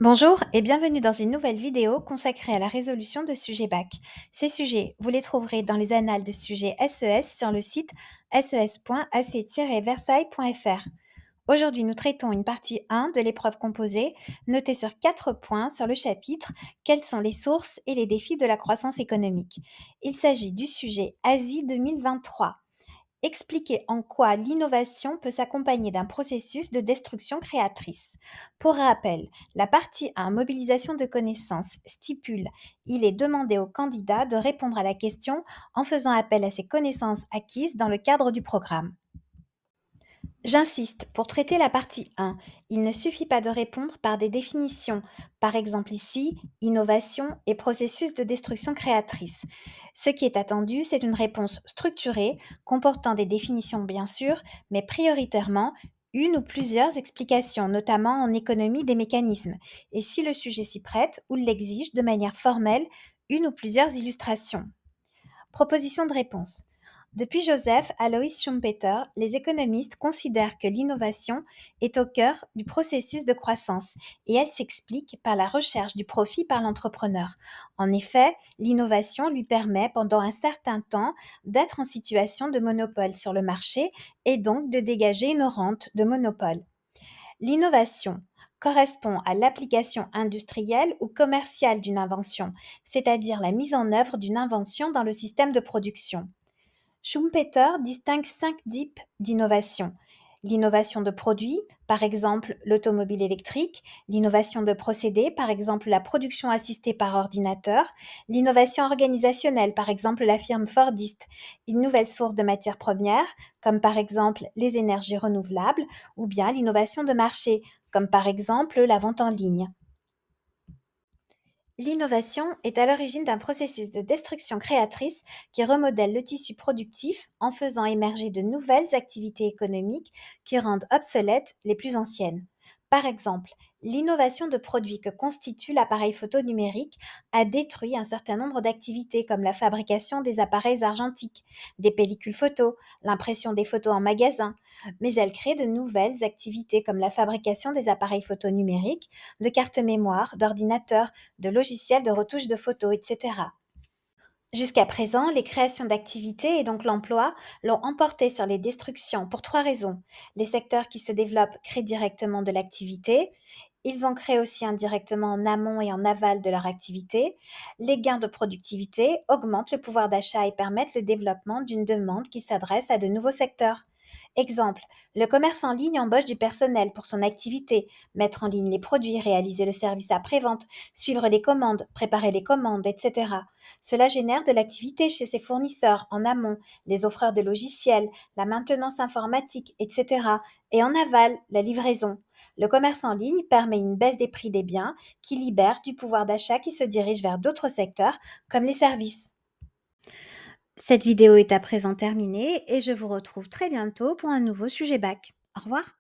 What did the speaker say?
Bonjour et bienvenue dans une nouvelle vidéo consacrée à la résolution de sujets bac. Ces sujets, vous les trouverez dans les annales de sujets SES sur le site ses.ac-versailles.fr. Aujourd'hui, nous traitons une partie 1 de l'épreuve composée, notée sur 4 points sur le chapitre Quelles sont les sources et les défis de la croissance économique. Il s'agit du sujet Asie 2023. Expliquer en quoi l'innovation peut s'accompagner d'un processus de destruction créatrice. Pour rappel, la partie 1, mobilisation de connaissances, stipule il est demandé au candidat de répondre à la question en faisant appel à ses connaissances acquises dans le cadre du programme. J'insiste, pour traiter la partie 1, il ne suffit pas de répondre par des définitions, par exemple ici, innovation et processus de destruction créatrice. Ce qui est attendu, c'est une réponse structurée, comportant des définitions bien sûr, mais prioritairement une ou plusieurs explications, notamment en économie des mécanismes, et si le sujet s'y prête ou l'exige de manière formelle, une ou plusieurs illustrations. Proposition de réponse. Depuis Joseph Alois Schumpeter, les économistes considèrent que l'innovation est au cœur du processus de croissance et elle s'explique par la recherche du profit par l'entrepreneur. En effet, l'innovation lui permet pendant un certain temps d'être en situation de monopole sur le marché et donc de dégager une rente de monopole. L'innovation correspond à l'application industrielle ou commerciale d'une invention, c'est-à-dire la mise en œuvre d'une invention dans le système de production. Schumpeter distingue 5 types d'innovation. L'innovation de produits, par exemple l'automobile électrique, l'innovation de procédés, par exemple la production assistée par ordinateur, l'innovation organisationnelle, par exemple la firme Fordiste, une nouvelle source de matières premières, comme par exemple les énergies renouvelables, ou bien l'innovation de marché, comme par exemple la vente en ligne. L'innovation est à l'origine d'un processus de destruction créatrice qui remodèle le tissu productif en faisant émerger de nouvelles activités économiques qui rendent obsolètes les plus anciennes. Par exemple, l'innovation de produits que constitue l'appareil photo numérique a détruit un certain nombre d'activités comme la fabrication des appareils argentiques, des pellicules photo, l'impression des photos en magasin, mais elle crée de nouvelles activités comme la fabrication des appareils photo numériques, de cartes mémoire, d'ordinateurs, de logiciels de retouche de photos, etc. Jusqu'à présent, les créations d'activités et donc l'emploi l'ont emporté sur les destructions pour 3 raisons. Les secteurs qui se développent créent directement de l'activité, ils en créent aussi indirectement en amont et en aval de leur activité. Les gains de productivité augmentent le pouvoir d'achat et permettent le développement d'une demande qui s'adresse à de nouveaux secteurs. Exemple, le commerce en ligne embauche du personnel pour son activité, mettre en ligne les produits, réaliser le service après-vente, suivre les commandes, préparer les commandes, etc. Cela génère de l'activité chez ses fournisseurs en amont, les offreurs de logiciels, la maintenance informatique, etc. Et en aval, la livraison. Le commerce en ligne permet une baisse des prix des biens qui libère du pouvoir d'achat qui se dirige vers d'autres secteurs comme les services. Cette vidéo est à présent terminée et je vous retrouve très bientôt pour un nouveau sujet bac. Au revoir.